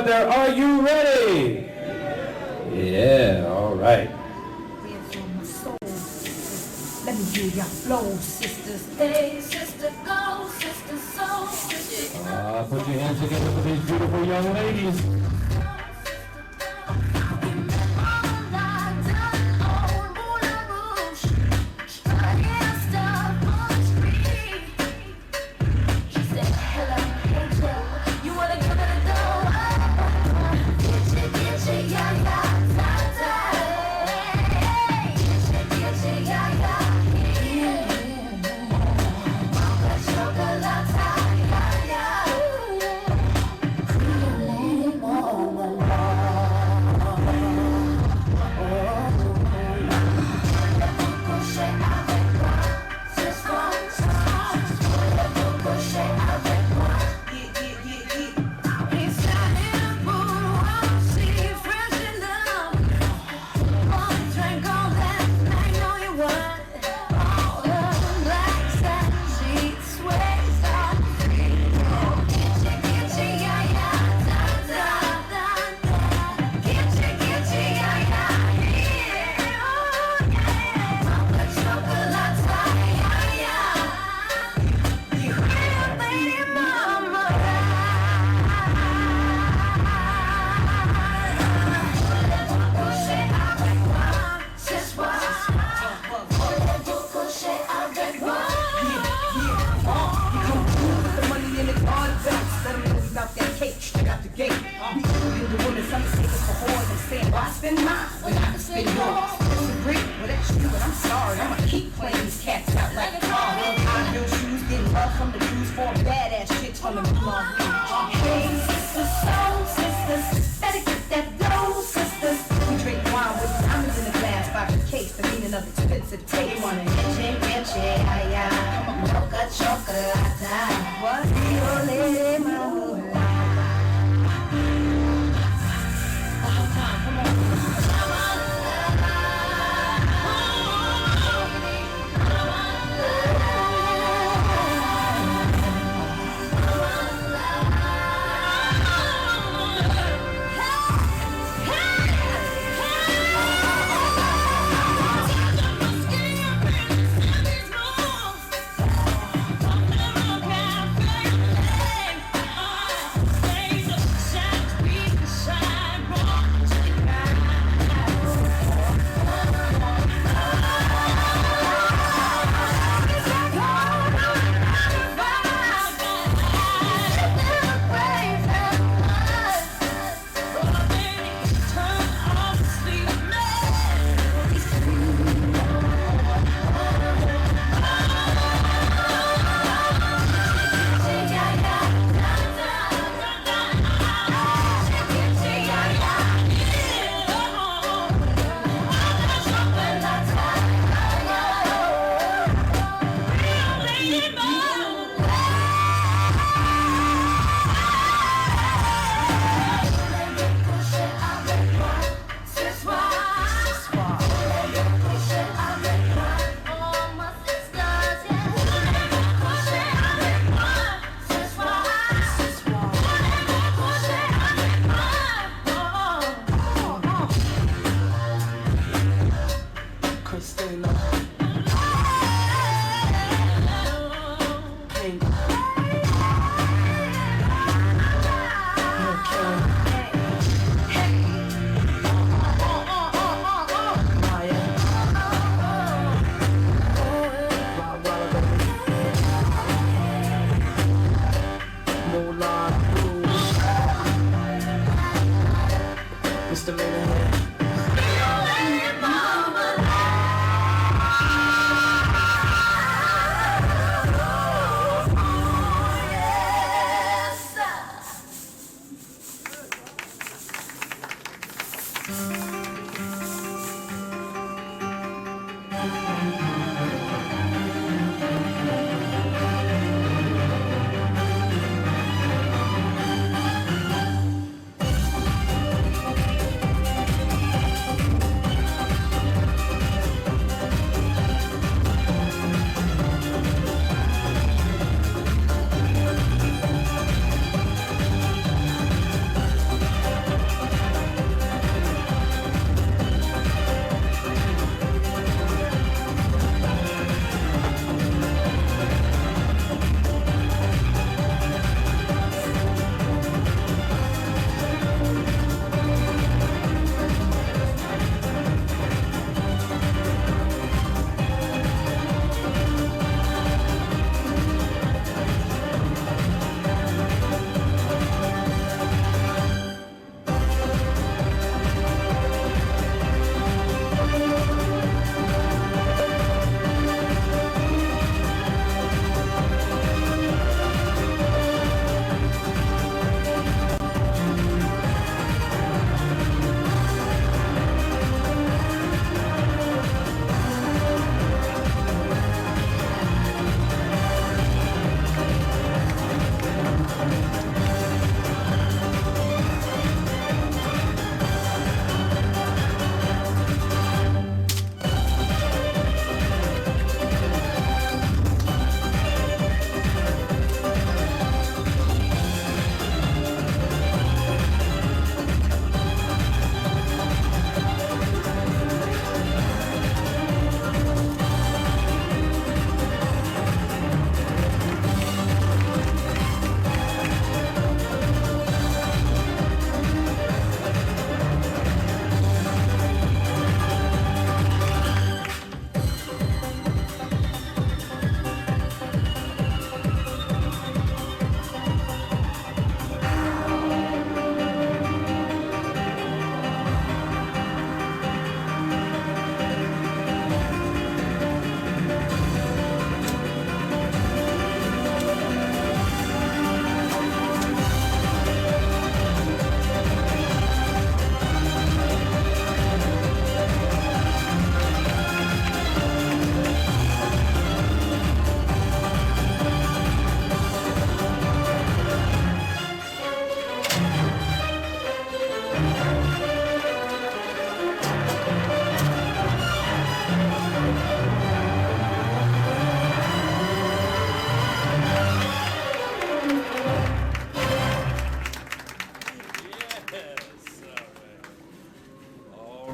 there, are you ready? Yeah, all right. Let me hear your flow, sisters. Hey, sister, go, sister, soul, sister. Put your hands together for these beautiful young ladies.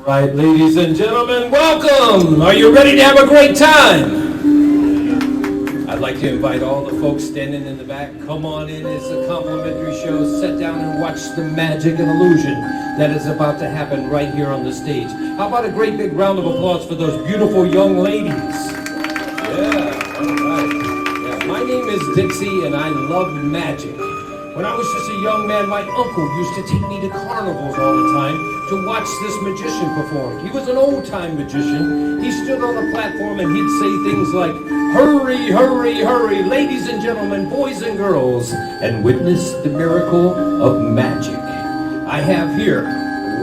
Right, ladies and gentlemen, welcome! Are you ready to have a great time? I'd like to invite all the folks standing in the back, come on in, it's a complimentary show. Sit down and watch the magic and illusion that is about to happen right here on the stage. How about a great big round of applause for those beautiful young ladies? Yeah, all right. Yeah, my name is Dixie and I love magic. When I was just a young man, my uncle used to take me to carnivals all the time to watch this magician perform. He was an old-time magician. He stood on a platform and he'd say things like, "Hurry, hurry, hurry, ladies and gentlemen, boys and girls, and witness the miracle of magic." I have here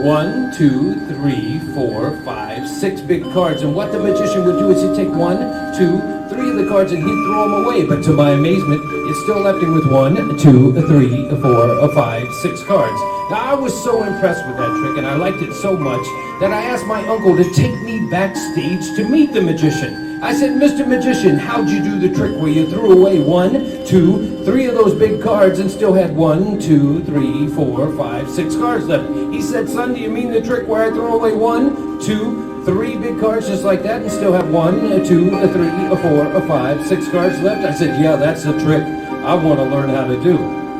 1, 2, 3, 4, 5, 6 big cards. And what the magician would do is he'd take 1, 2, 3 of the cards and he'd throw them away. But to my amazement, it still left him with 1, 2, 3, 4, 5, 6 cards. Now, I was so impressed with that trick and I liked it so much that I asked my uncle to take me backstage to meet the magician. I said, "Mr. Magician, how'd you do the trick where you threw away 1, 2, 3 of those big cards and still had 1, 2, 3, 4, 5, 6 cards left?" He said, "Son, do you mean the trick where I throw away 1, 2, 3 big cards just like that and still have 1, 2, 3, 4, 5, 6 cards left?" I said, "Yeah, that's the trick I want to learn how to do."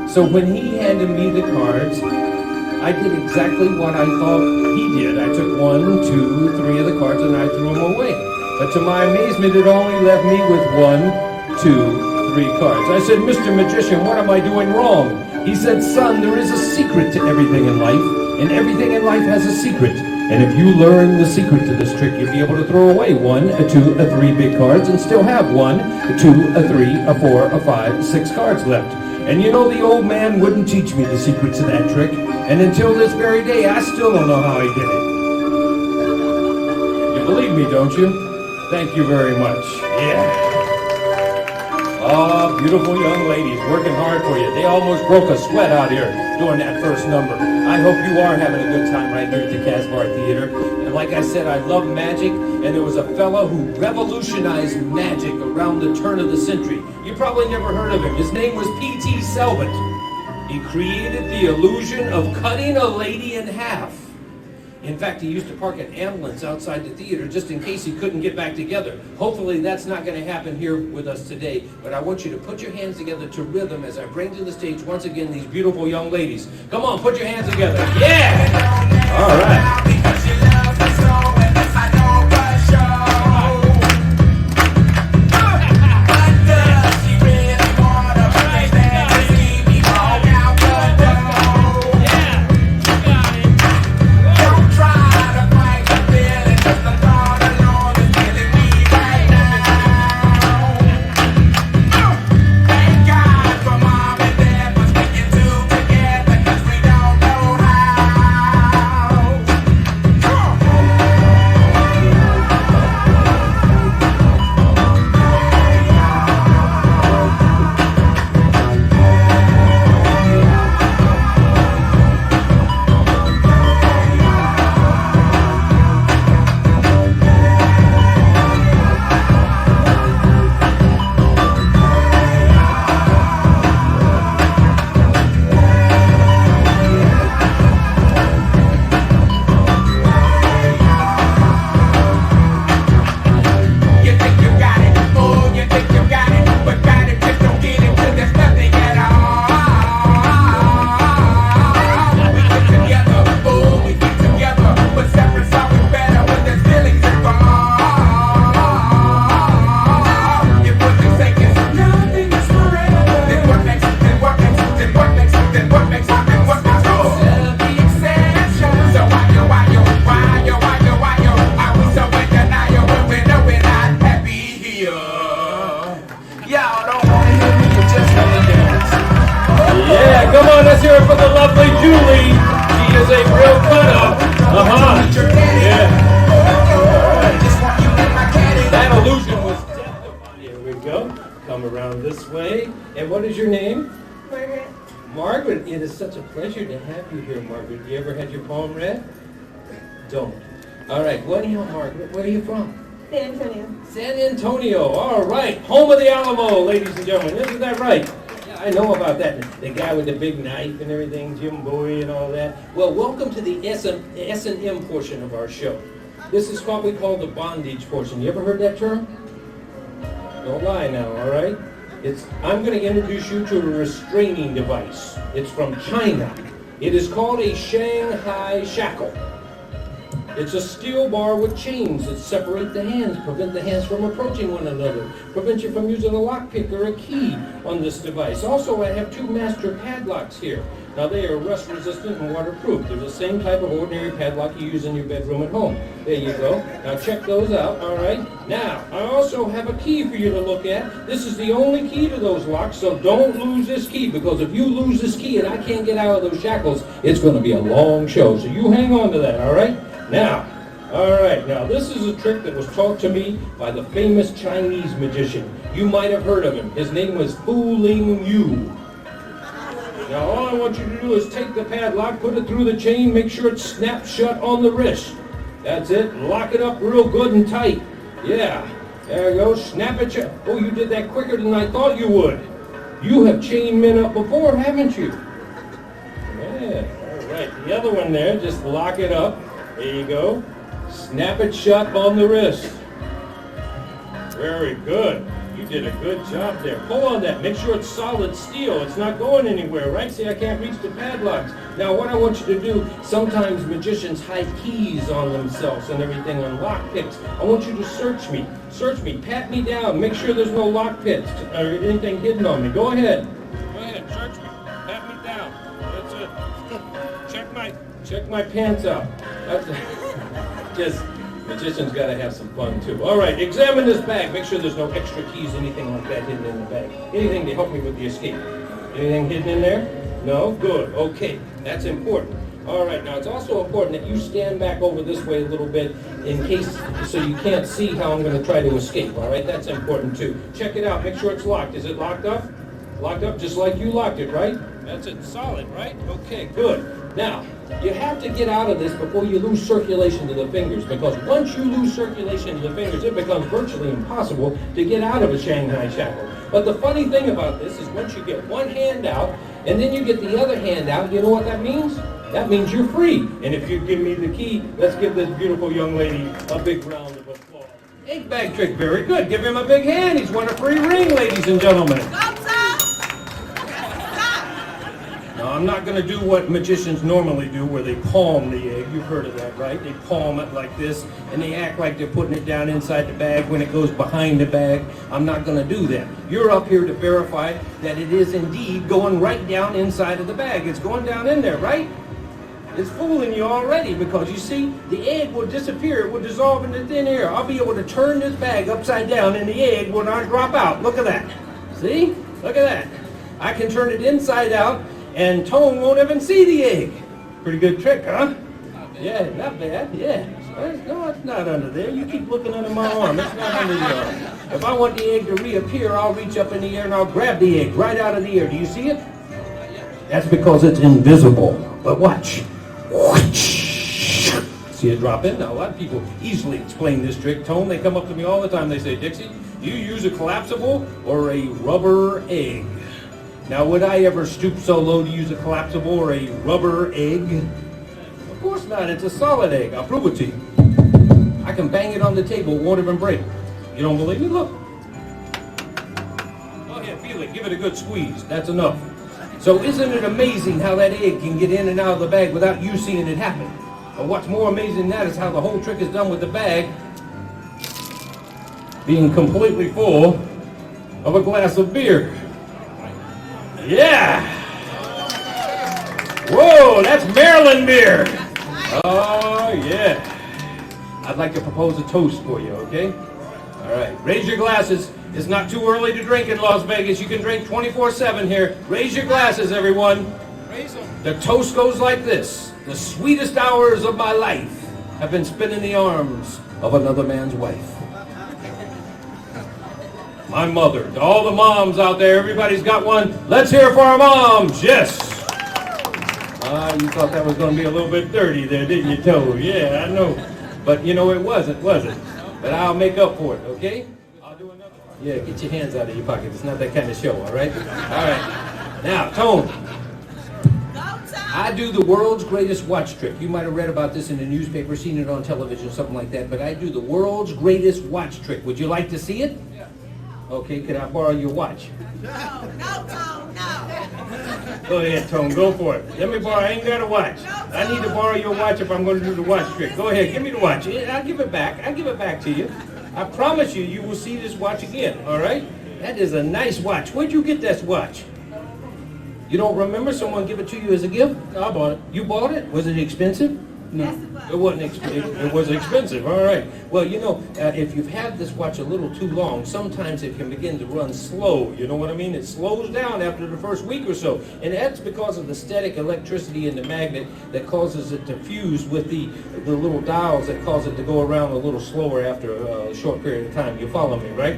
So when he handed me the cards, I did exactly what I thought he did. I took 1, 2, 3 of the cards and I threw them away. But to my amazement, it only left me with 1, 2, 3 cards. I said, "Mr. Magician, what am I doing wrong?" He said, "Son, there is a secret to everything in life, and everything in life has a secret. And if you learn the secret to this trick, you'll be able to throw away 1, 2, 3 big cards and still have 1, 2, 3, 4, 5, 6 cards left." And you know, the old man wouldn't teach me the secret to that trick. And until this very day, I still don't know how he did it. You believe me, don't you? Thank you very much. Yeah. Oh, beautiful young ladies working hard for you. They almost broke a sweat out here doing that first number. I hope you are having a good time right here at the Casbar Theater. And like I said, I love magic, and there was a fellow who revolutionized magic around the turn of the century. You probably never heard of him. His name was P.T. Selbit. He created the illusion of cutting a lady in half. In fact, he used to park an ambulance outside the theater just in case he couldn't get back together. Hopefully that's not going to happen here with us today, but I want you to put your hands together to rhythm as I bring to the stage once again these beautiful young ladies. Come on, put your hands together. Yeah! All right. Let's hear it for the lovely Dooley. She is a real cut-up. Yeah. That illusion was definitely. Here we go. Come around this way. And what is your name? Margaret. Margaret, it is such a pleasure to have you here, Margaret. You ever had your palm read? Don't. All right. Well, anyhow, Margaret, where are you from? San Antonio. San Antonio. All right. Home of the Alamo, ladies and gentlemen. Isn't that right? I know about that. The guy with the big knife and everything, Jim Bowie and all that. Well, welcome to the S&M portion of our show. This is what we call the bondage portion. You ever heard that term? Don't lie now, all right? I'm going to introduce you to a restraining device. It's from China. It is called a Shanghai shackle. It's a steel bar with chains that separate the hands, prevent the hands from approaching one another, prevent you from using a lockpick or a key on this device. Also, I have two master padlocks here. Now, they are rust resistant and waterproof. They're the same type of ordinary padlock you use in your bedroom at home. There you go. Now, check those out, all right? Now, I also have a key for you to look at. This is the only key to those locks, so don't lose this key, because if you lose this key and I can't get out of those shackles, it's going to be a long show. So you hang on to that, all right? Now, now this is a trick that was taught to me by the famous Chinese magician. You might have heard of him. His name was Fooling You. Now all I want you to do is take the padlock, put it through the chain, make sure it snaps shut on the wrist. That's it. Lock it up real good and tight. Yeah, there you go. Snap it shut. Oh, you did that quicker than I thought you would. You have chained men up before, haven't you? Yeah, all right. The other one there, just lock it up. There you go. Snap it shut on the wrist. Very good. You did a good job there. Pull on that. Make sure it's solid steel. It's not going anywhere, right? See, I can't reach the padlocks. Now, what I want you to do, sometimes magicians hide keys on themselves and everything on lockpicks. I want you to search me. Search me. Pat me down. Make sure there's no lockpicks or anything hidden on me. Go ahead. Go ahead. Search me. Pat me down. That's it. Check my pants out. Just magicians got to have some fun too. All right, examine this bag. Make sure there's no extra keys, anything like that hidden in the bag. Anything to help me with the escape. Anything hidden in there? No? Good. Okay, that's important. All right, now it's also important that you stand back over this way a little bit in case, so you can't see how I'm going to try to escape. All right, that's important too. Check it out. Make sure it's locked. Is it locked up? Locked up just like you locked it, right? That's it. Solid, right? Okay, good. Now, you have to get out of this before you lose circulation to the fingers, because once you lose circulation to the fingers, it becomes virtually impossible to get out of a Shanghai shackle. But the funny thing about this is once you get one hand out, and then you get the other hand out, you know what that means? That means you're free. And if you give me the key, let's give this beautiful young lady a big round of applause. Egg bag trick, very good. Give him a big hand. He's won a free ring, ladies and gentlemen. Now, I'm not going to do what magicians normally do, where they palm the egg. You've heard of that, right? They palm it like this, and they act like they're putting it down inside the bag when it goes behind the bag. I'm not going to do that. You're up here to verify that it is indeed going right down inside of the bag. It's going down in there, right? It's fooling you already, because you see, the egg will disappear. It will dissolve into thin air. I'll be able to turn this bag upside down, and the egg will not drop out. Look at that. See? Look at that. I can turn it inside out, and Tone won't even see the egg. Pretty good trick, huh? Yeah, not bad, yeah. No, it's not under there. You keep looking under my arm. It's not under the arm. If I want the egg to reappear, I'll reach up in the air and I'll grab the egg right out of the air. Do you see it? That's because it's invisible. But watch. See it drop in? Now, a lot of people easily explain this trick. Tone, they come up to me all the time. They say, Dixie, do you use a collapsible or a rubber egg? Now, would I ever stoop so low to use a collapsible or a rubber egg? Of course not. It's a solid egg. I'll prove it to you. I can bang it on the table. It won't even break. You don't believe me? Look. Go ahead. Feel it. Give it a good squeeze. That's enough. So isn't it amazing how that egg can get in and out of the bag without you seeing it happen? But what's more amazing than that is how the whole trick is done with the bag being completely full of a glass of beer. Yeah! Whoa, that's Maryland beer! Oh, yeah. I'd like to propose a toast for you, okay? All right, raise your glasses. It's not too early to drink in Las Vegas. You can drink 24/7 here. Raise your glasses, everyone. Raise them. The toast goes like this. The sweetest hours of my life have been spent in the arms of another man's wife. My mother. To all the moms out there, everybody's got one. Let's hear it for our moms. Yes. You thought that was going to be a little bit dirty there, didn't you, Toad? Yeah, I know. But, you know, it wasn't, was it? But I'll make up for it, okay? I'll do another one. Yeah, get your hands out of your pocket. It's not that kind of show, all right? All right. Now, Tone. I do the world's greatest watch trick. You might have read about this in the newspaper, seen it on television, something like that, but I do the world's greatest watch trick. Would you like to see it? Yeah. Okay, could I borrow your watch? No, Tone, no. Go ahead, Tone, go for it. Let me borrow, I ain't got a watch. I need to borrow your watch if I'm going to do the watch trick. Go ahead, give me the watch. I'll give it back. I'll give it back to you. I promise you, you will see this watch again, all right? That is a nice watch. Where'd you get this watch? You don't remember? Someone give it to you as a gift? No, I bought it. You bought it? Was it expensive? No. It wasn't expensive. It was expensive. All right. Well, you know, if you've had this watch a little too long, sometimes it can begin to run slow. You know what I mean? It slows down after the first week or so. And that's because of the static electricity in the magnet that causes it to fuse with the little dials that cause it to go around a little slower after a short period of time. You follow me, right?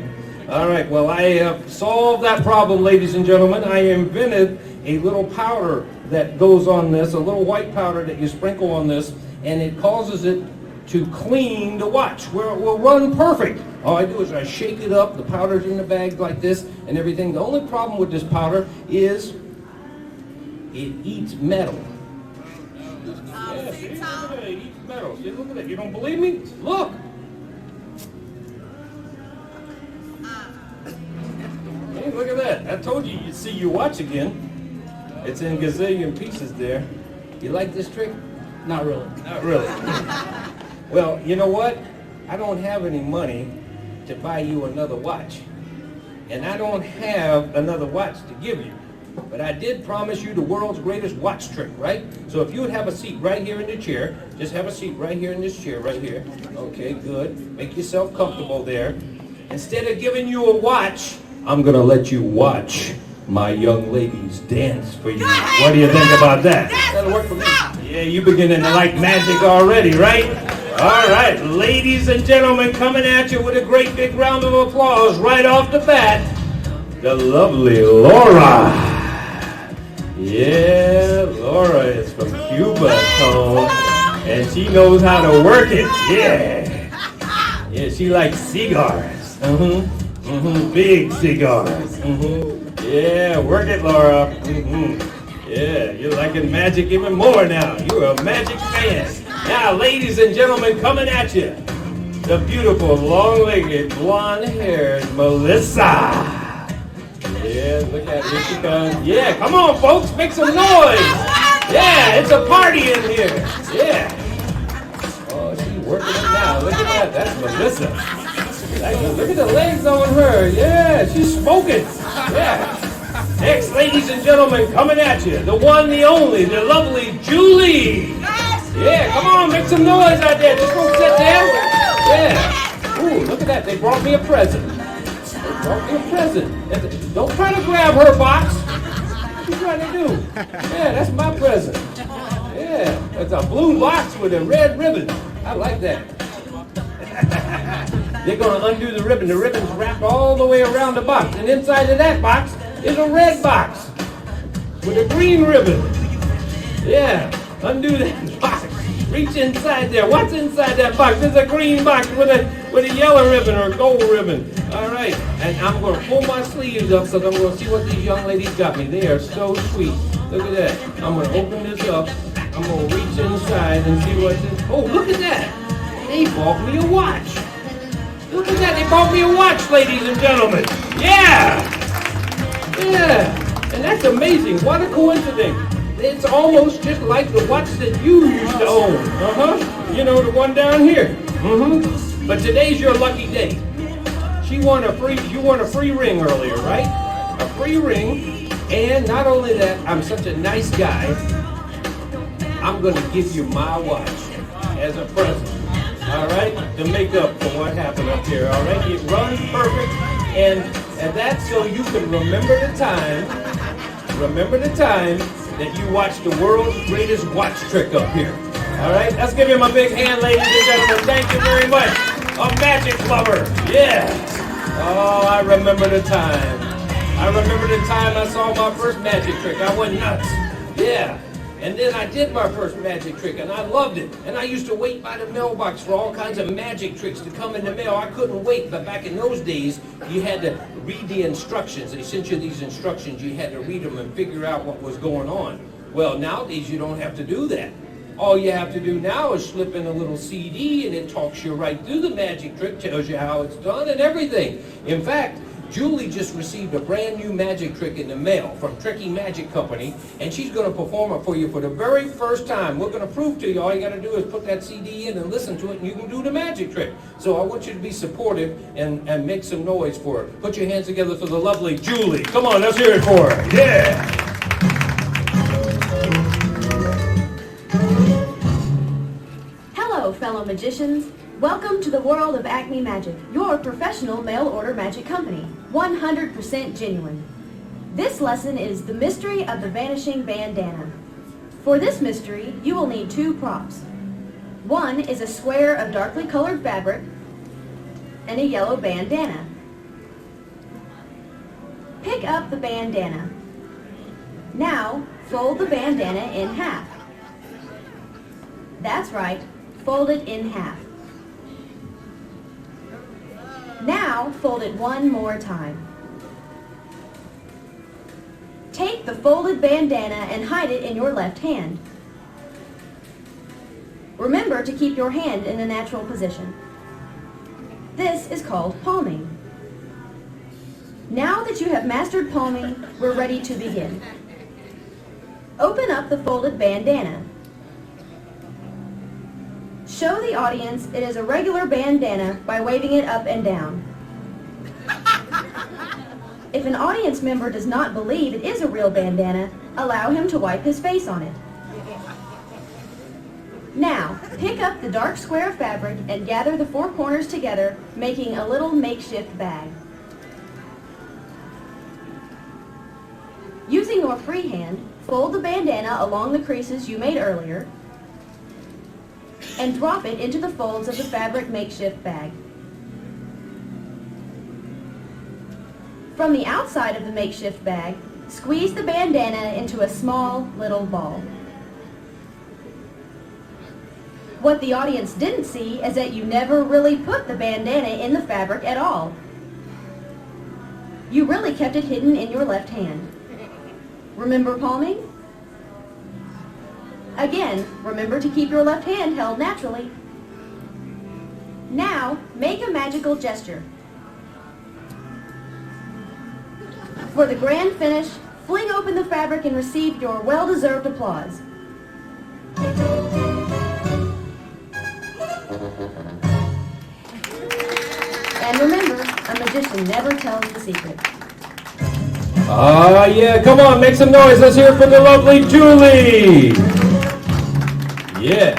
All right. Well, I have solved that problem, ladies and gentlemen. I invented a little powder that goes on this, a little white powder that you sprinkle on this, and it causes it to clean the watch where it will run perfect. All I do is I shake it up, the powder's in the bag like this and everything. The only problem with this powder is it eats metal. Yeah, see, look at that, it eats metal. See, look at that. You don't believe me? Look. Hey, look at that. I told you you'd see your watch again. It's in gazillion pieces there. You like this trick? Not really. Not really. Well, you know what? I don't have any money to buy you another watch. And I don't have another watch to give you. But I did promise you the world's greatest watch trick, right? So if you would have a seat right here in the chair, just have a seat right here in this chair, right here. Okay, good. Make yourself comfortable there. Instead of giving you a watch, I'm going to let you watch my young ladies dance for you. What do you think about that? That'll work for me. Yeah, you beginning to like magic already, right? All right, ladies and gentlemen, coming at you with a great big round of applause right off the bat, the lovely Laura. Yeah, Laura is from Cuba, Tone, and she knows how to work it. Yeah. Yeah, she likes cigars. Big cigars. Yeah, work it, Laura. Yeah, you're liking magic even more now. You're a magic fan. Now, ladies and gentlemen, coming at you, the beautiful, long-legged, blonde-haired Melissa. Yeah, look at here she comes. Yeah, come on, folks, make some noise. Yeah, it's a party in here. Yeah. Oh, she's working it now. Look at that. That's Melissa. Look at the legs on her. Yeah, she's smoking. Yeah. Next, ladies and gentlemen, coming at you, the one, the only, the lovely Dooley. Yeah, come on, make some noise out there. Just go sit there. Yeah. Ooh, look at that. They brought me a present. They brought me a present. Don't try to grab her box. What you trying to do? Yeah, that's my present. Yeah, it's a blue box with a red ribbon. I like that. They're going to undo the ribbon. The ribbon's wrapped all the way around the box. And inside of that box is a red box with a green ribbon. Yeah, undo that box. Reach inside there. What's inside that box? There's a green box with a yellow ribbon or a gold ribbon. All right, and I'm going to pull my sleeves up because I'm going to see what these young ladies got me. They are so sweet. Look at that. I'm going to open this up. I'm going to reach inside and see what's in. Oh, look at that. They bought me a watch. Look at that, they bought me a watch, ladies and gentlemen. Yeah! Yeah, and that's amazing. What a coincidence. It's almost just like the watch that you used to own. You know, the one down here. But today's your lucky day. You won a free ring earlier, right? A free ring, and not only that, I'm such a nice guy, I'm going to give you my watch as a present. All right, to make up for what happened up here. All right, it runs perfect, and that's so you can remember the time that you watched the world's greatest watch trick up here. All right, let's give him a big hand, ladies and gentlemen. Thank you very much. A magic lover, yeah. Oh, I remember the time. I remember the time I saw my first magic trick. I went nuts, yeah. And then I did my first magic trick, and I loved it. And I used to wait by the mailbox for all kinds of magic tricks to come in the mail. I couldn't wait, but back in those days, you had to read the instructions. They sent you these instructions. You had to read them and figure out what was going on. Well, nowadays, you don't have to do that. All you have to do now is slip in a little CD, and it talks you right through the magic trick, tells you how it's done and everything. In fact, Julie just received a brand new magic trick in the mail from Tricky Magic Company, and she's going to perform it for you for the very first time. We're going to prove to you, all you got to do is put that CD in and listen to it, and you can do the magic trick. So I want you to be supportive and make some noise for her. Put your hands together for the lovely Julie. Come on, let's hear it for her. Yeah! Hello, fellow magicians. Welcome to the world of Acme Magic, your professional mail-order magic company, 100% genuine. This lesson is the mystery of the vanishing bandana. For this mystery, you will need two props. One is a square of darkly colored fabric and a yellow bandana. Pick up the bandana. Now, fold the bandana in half. That's right, fold it in half. Now, fold it one more time. Take the folded bandana and hide it in your left hand. Remember to keep your hand in a natural position. This is called palming. Now that you have mastered palming, we're ready to begin. Open up the folded bandana. Show the audience it is a regular bandana by waving it up and down. If an audience member does not believe it is a real bandana, allow him to wipe his face on it. Now, pick up the dark square of fabric and gather the four corners together, making a little makeshift bag. Using your free hand, fold the bandana along the creases you made earlier, and drop it into the folds of the fabric makeshift bag. From the outside of the makeshift bag, squeeze the bandana into a small little ball. What the audience didn't see is that you never really put the bandana in the fabric at all. You really kept it hidden in your left hand. Remember palming? Again, remember to keep your left hand held naturally. Now, make a magical gesture. For the grand finish, fling open the fabric and receive your well-deserved applause. And remember, a magician never tells the secret. Ah, yeah, come on, make some noise. Let's hear it for the lovely Julie. Yeah.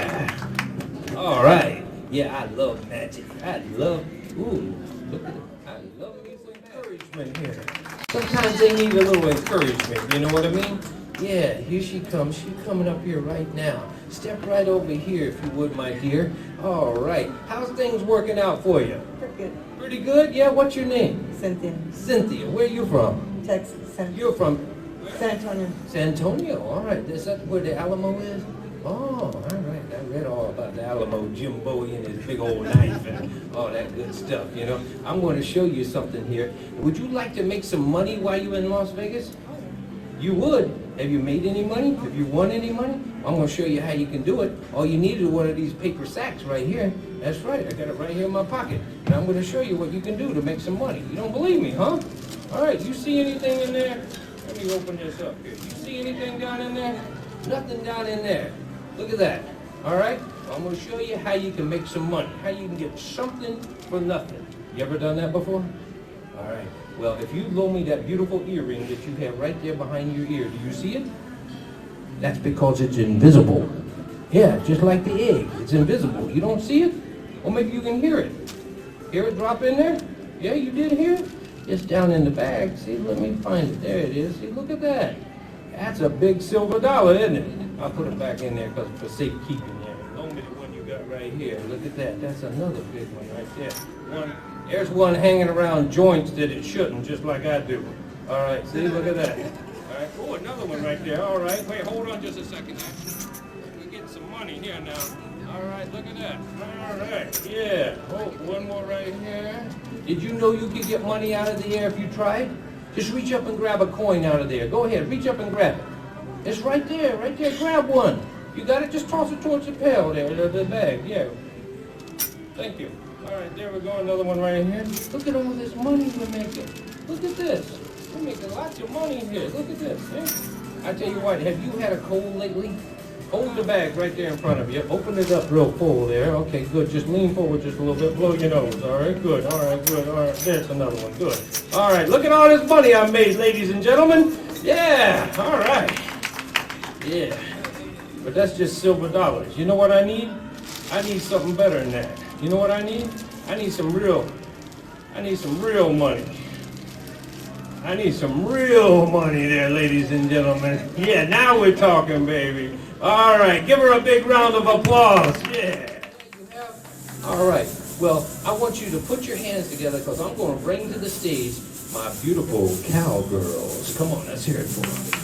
All right. Yeah, I love magic. I love, ooh, look at it. I love me some encouragement here. Sometimes they need a little encouragement, you know what I mean? Yeah, here she comes. She's coming up here right now. Step right over here, if you would, my dear. All right. How's things working out for you? Pretty good. Pretty good? Yeah, what's your name? Cynthia. Cynthia. Where are you from? Texas. You're from San Antonio. San Antonio. All right. Is that where the Alamo is? Oh, all right. I read all about the Alamo, Jim Bowie and his big old knife and all that good stuff, you know. I'm going to show you something here. Would you like to make some money while you're in Las Vegas? You would. Have you made any money? Have you won any money? I'm going to show you how you can do it. All you need is one of these paper sacks right here. That's right. I got it right here in my pocket. And I'm going to show you what you can do to make some money. You don't believe me, huh? All right. You see anything in there? Let me open this up here. You see anything down in there? Nothing down in there. Look at that. All right? I'm going to show you how you can make some money, how you can get something for nothing. You ever done that before? All right. Well, if you loan me that beautiful earring that you have right there behind your ear, do you see it? That's because it's invisible. Yeah, just like the egg. It's invisible. You don't see it? Or maybe you can hear it. Hear it drop in there? Yeah, you did hear it? It's down in the bag. See, let me find it. There it is. See, look at that. That's a big silver dollar, isn't it? I'll put it back in there because for safekeeping there. Loan me the one you got right here. Look at that. That's another big one right there. There's one hanging around joints that it shouldn't, just like I do. All right, see, look at that. right. Oh, another one right there. All right. Wait, hold on just a second. We're getting some money here now. All right, look at that. All right. Yeah. Oh, one more right here. Did you know you could get money out of the air if you tried? Just reach up and grab a coin out of there. Go ahead, reach up and grab it. It's right there, right there. Grab one. You got it? Just toss it towards the pail there, the bag. Yeah. Thank you. All right, there we go. Another one right here. Look at all this money we're making. Look at this. We're making lots of money here. Look at this. Eh? I tell you what, have you had a cold lately? Hold the bag right there in front of you. Open it up real full there. Okay, good. Just lean forward just a little bit. Blow your nose. All right, good. All right, good. All right, there's another one. Good. All right, look at all this money I made, ladies and gentlemen. Yeah, all right. Yeah, but that's just silver dollars. You know what I need? I need something better than that. You know what I need? I need some real money. I need some real money there, ladies and gentlemen. Yeah, now we're talking, baby. All right, give her a big round of applause. Yeah. All right, well, I want you to put your hands together because I'm going to bring to the stage my beautiful cowgirls. Come on, let's hear it for them.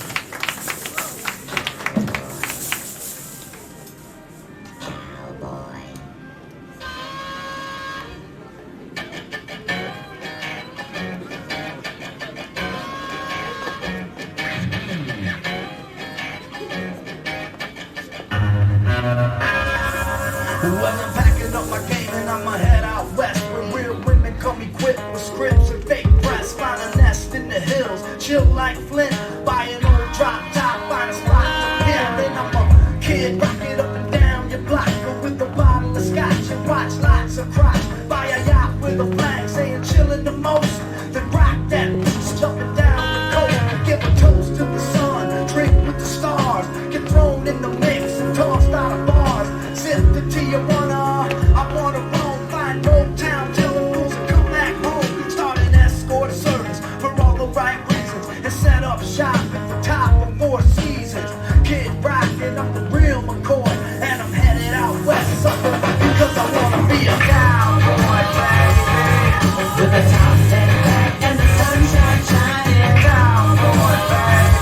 Well, I'm packing up my game and I'ma head out west where real women come equipped with scripts and fake press. Find a nest in the hills, chill like Flint. Buy an old drop top, find a spot to pin. Then I'm a kid, rock it up and down your block. Go with a bottle of scotch and watch lots of crotch. Buy a yacht with a flag saying chillin' the most. Then rock that beach, jumping down the coast. Give a toast to the sun, drink with the stars. Get thrown in the mix and tossed out of bars. Sip the Tijuana, I wanna roam, find Old Town, tell the fools to come back home. Start an escort service for all the right reasons and set up shop at the top of Four Seasons. Kid rockin', I'm the real McCoy, and I'm headed out west, sucker, because I wanna be a cowboy, baby. With the top set back and the sunshine shining, cowboy, baby.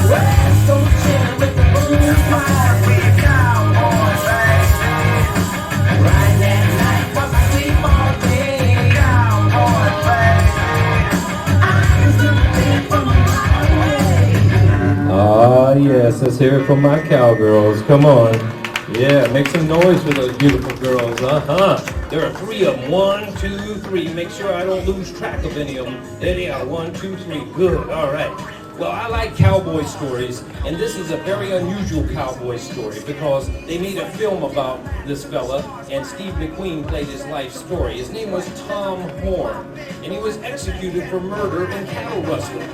West, don't chill with the moon, I wanna be a cowboy, baby. Ride that night while I sleep all day, cowboy, baby. I can still live from a mile away. Ah, yes, let's hear it from my cowgirls. Come on. Yeah, make some noise for those beautiful girls. There are three of them. 1, 2, 3. Make sure I don't lose track of any of them. There they are. 1, 2, 3. Good. All right. Well, I like cowboy stories, and this is a very unusual cowboy story because they made a film about this fella, and Steve McQueen played his life story. His name was Tom Horn, and he was executed for murder and cattle rustling.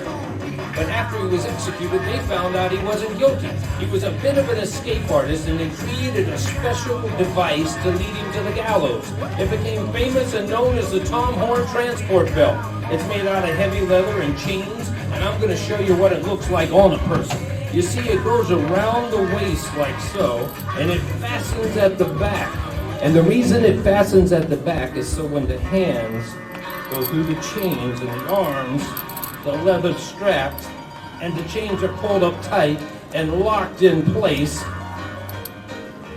But after he was executed, they found out he wasn't guilty. He was a bit of an escape artist, and they created a special device to lead him to the gallows. It became famous and known as the Tom Horn transport belt. It's made out of heavy leather and chains, and I'm going to show you what it looks like on a person. You see, it goes around the waist like so, and it fastens at the back. And the reason it fastens at the back is so when the hands go through the chains and the arms, the leather strapped, and the chains are pulled up tight and locked in place.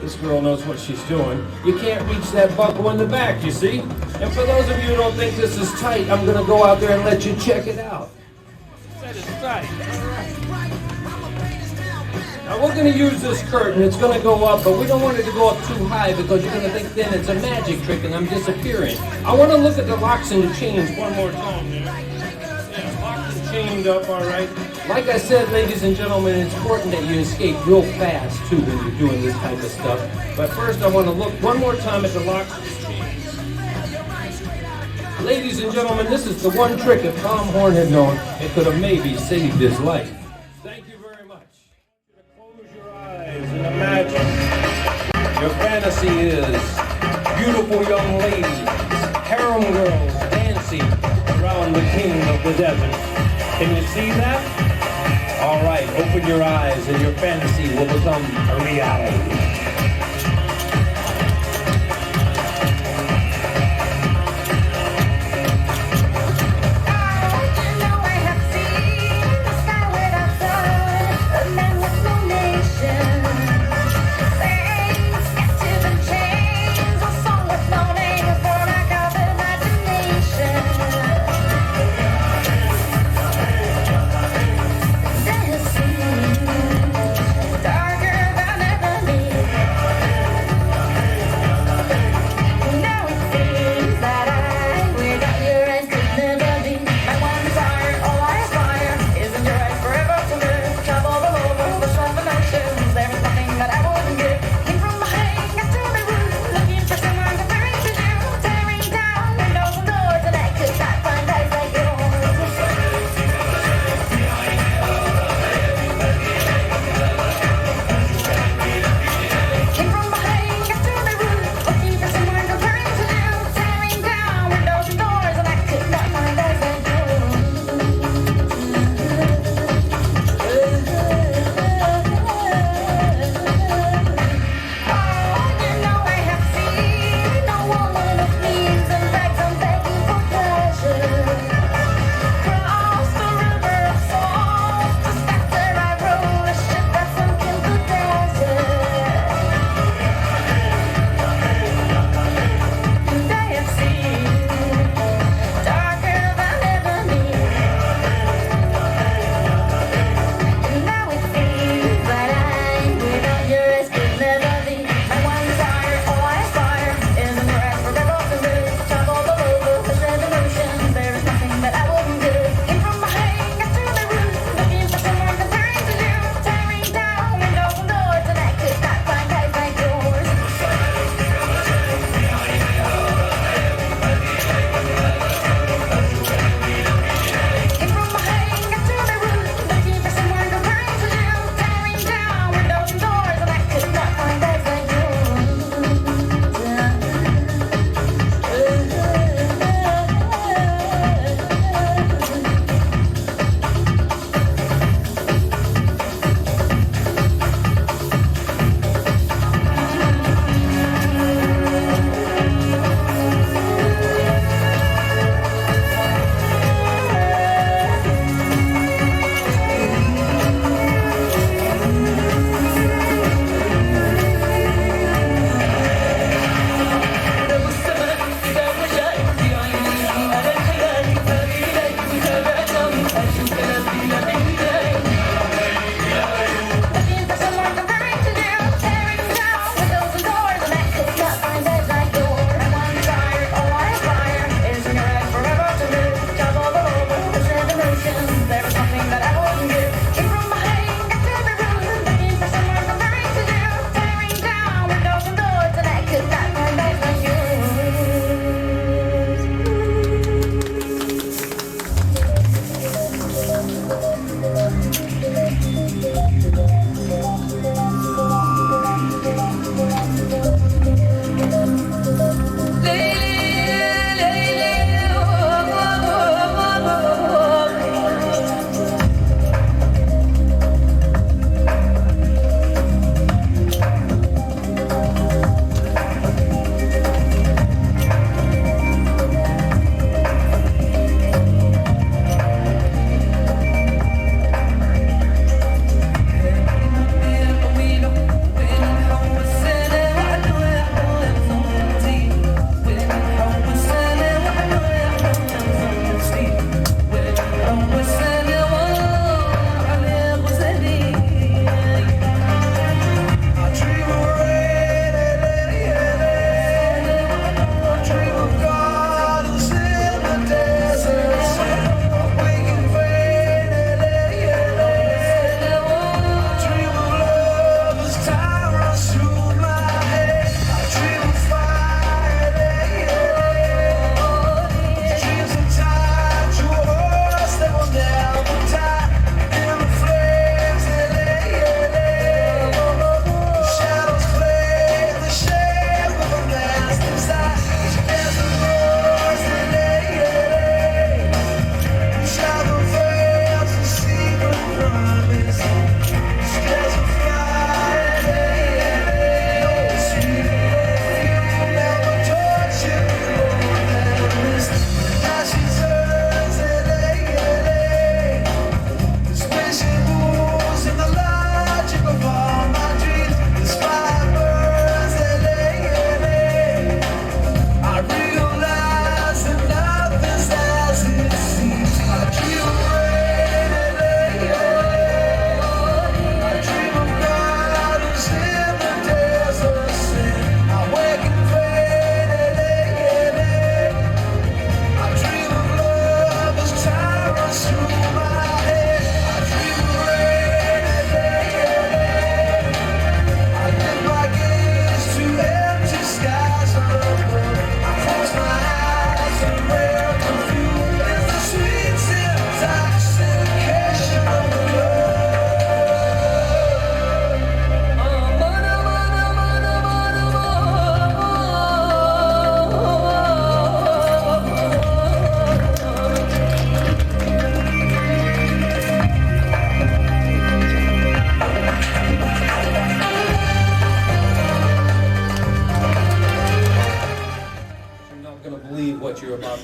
This girl knows what she's doing. You can't reach that buckle in the back, you see? And for those of you who don't think this is tight, I'm going to go out there and let you check it out. That is tight. Now we're going to use this curtain. It's going to go up, but we don't want it to go up too high because you're going to think then it's a magic trick and I'm disappearing. I want to look at the locks and the chains one more time there. Yeah, locked and chained up, all right. Like I said, ladies and gentlemen, it's important that you escape real fast, too, when you're doing this type of stuff. But first, I want to look one more time at the locks and the chains. Ladies and gentlemen, this is the one trick if Tom Horn had known, it could have maybe saved his life. Thank you very much. Close your eyes and imagine your fantasy is beautiful young ladies, harem girls dancing around the king of the desert. Can you see that? All right, open your eyes and your fantasy will become a reality. I have seen the sky without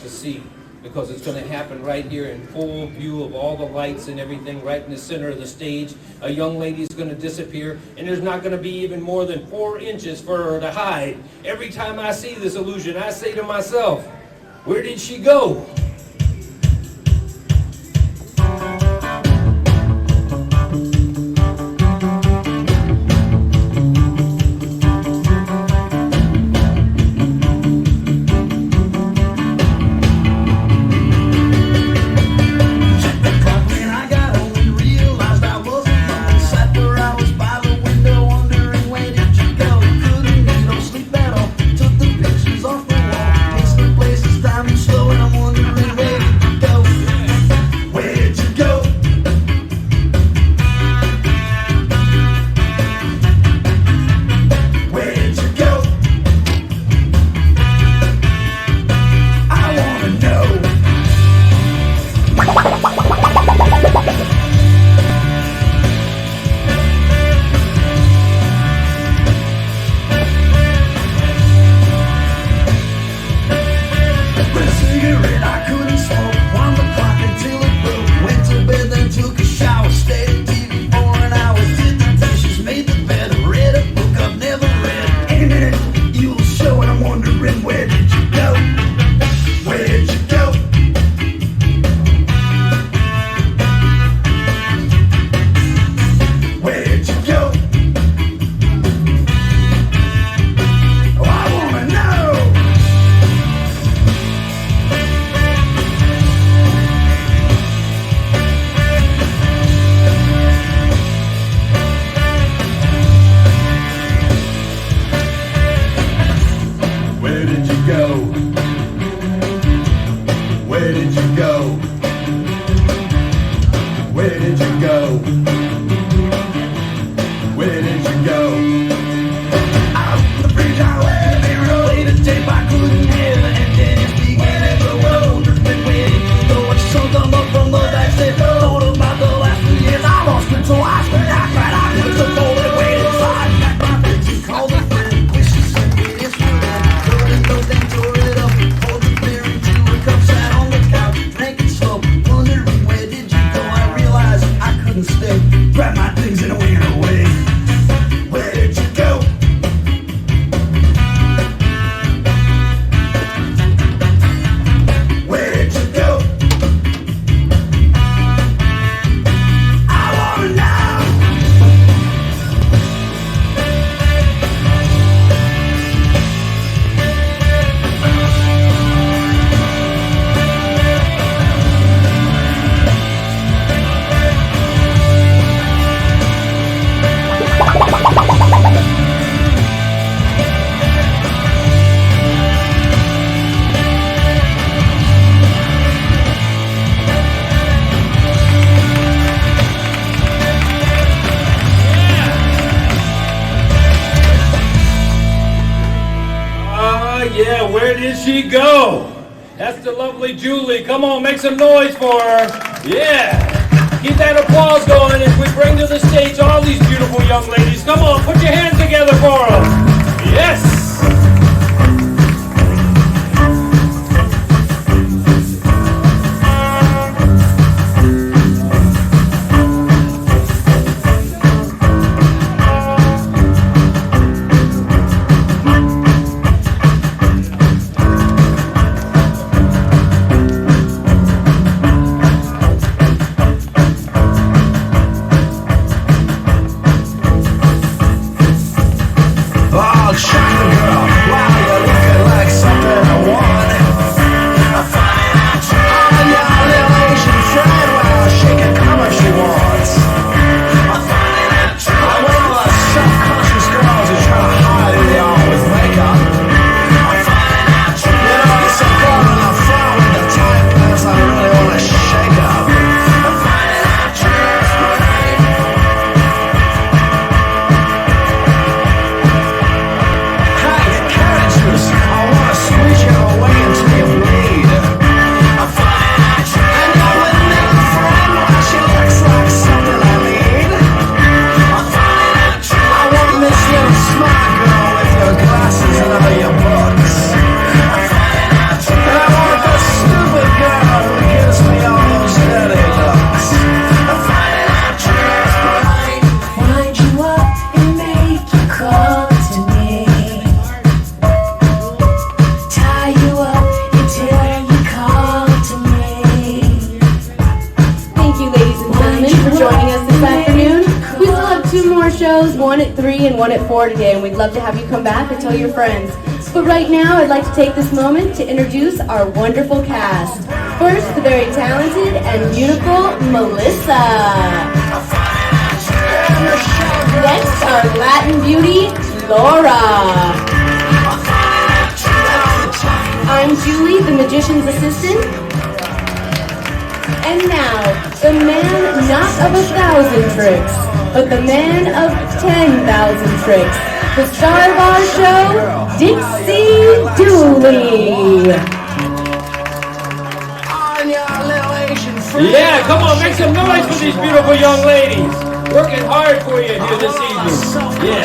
to see, because it's going to happen right here in full view of all the lights and everything, right in the center of the stage. A young lady's going to disappear, and there's not going to be even more than 4 inches for her to hide. Every time I see this illusion, I say to myself, where did she go? Yeah, where did she go? That's the lovely Dooley. Come on, make some noise for her. Yeah. Keep that applause going as we bring to the stage all these beautiful young ladies. Come on, put your hands together for them. Yes. 2 more shows, one at 3 and one at 4 today, and we'd love to have you come back and tell your friends. But right now, I'd like to take this moment to introduce our wonderful cast. First, the very talented and beautiful Melissa. Next, our Latin beauty, Laura. I'm Julie, the magician's assistant. And now, the man not of 1,000 tricks, but the man of 10,000 tricks. The star of our show, Dixie Dooley. Yeah, come on, make some noise for these beautiful young ladies. Working hard for you here this evening. Yeah,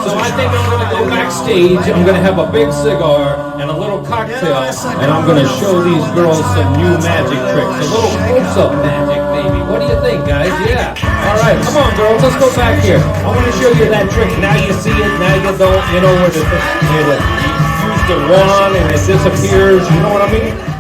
so I think I'm going to go backstage. I'm going to have a big cigar and a little cocktail, and I'm going to show these girls some new magic tricks. A little close-up magic, maybe. What do you think, guys? Yeah. All right, come on, girls. Let's go back here. I want to show you that trick. Now you see it. Now you don't. You know where you use the wand and it disappears. You know what I mean?